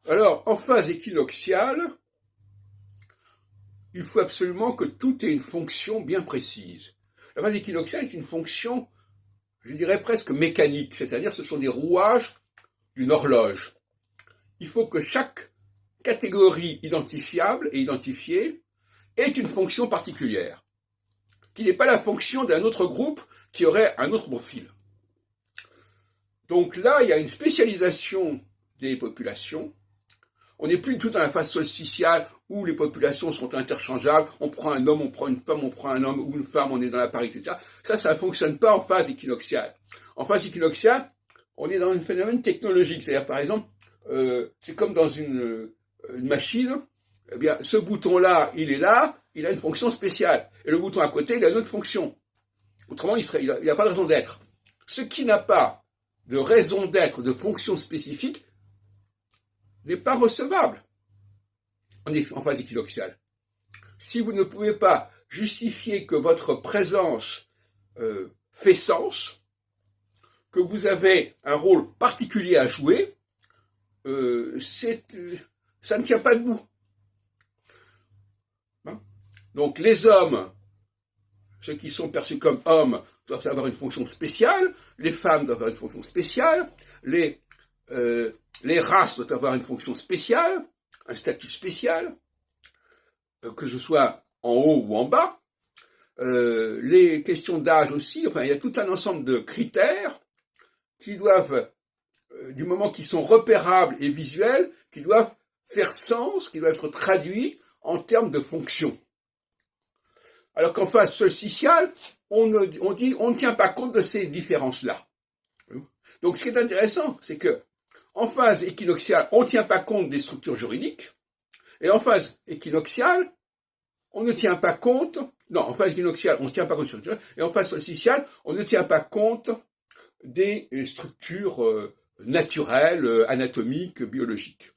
Alors, en phase équinoxiale, il faut absolument que tout ait une fonction bien précise. La phase équinoxiale est une fonction, je dirais presque mécanique, c'est-à-dire ce sont des rouages d'une horloge. Il faut que chaque catégorie identifiable et identifiée ait une fonction particulière, qui n'est pas la fonction d'un autre groupe qui aurait un autre profil. Donc là, il y a une spécialisation des populations. On n'est plus du tout dans la phase solsticiale où les populations sont interchangeables. On prend un homme, on prend une femme, on prend un homme ou une femme, on est dans la parité, etc. Ça ne fonctionne pas en phase équinoxiale. En phase équinoxiale, on est dans un phénomène technologique. C'est-à-dire, par exemple, c'est comme dans une machine. Eh bien, ce bouton-là, il est là, il a une fonction spéciale. Et le bouton à côté, il a une autre fonction. Autrement, il n'y a pas de raison d'être. Ce qui n'a pas de raison d'être, de fonction spécifique, n'est pas recevable en phase équinoxiale. Si vous ne pouvez pas justifier que votre présence fait sens, que vous avez un rôle particulier à jouer, ça ne tient pas debout. Hein? Donc les hommes, ceux qui sont perçus comme hommes, doivent avoir une fonction spéciale, les femmes doivent avoir une fonction spéciale, les races doivent avoir une fonction spéciale, un statut spécial, que ce soit en haut ou en bas. Les questions d'âge aussi, enfin il y a tout un ensemble de critères qui doivent, du moment qu'ils sont repérables et visuels, qui doivent faire sens, qui doivent être traduits en termes de fonction. Alors qu'en phase solsticiale, on ne tient pas compte de ces différences-là. Donc ce qui est intéressant, c'est que en phase équinoxiale, on ne tient pas compte des structures juridiques, et en phase équinoxiale, on ne tient pas compte, non, en phase équinoxiale, on ne tient pas compte des structures, et en phase solsticiale, on ne tient pas compte des structures naturelles, anatomiques, biologiques.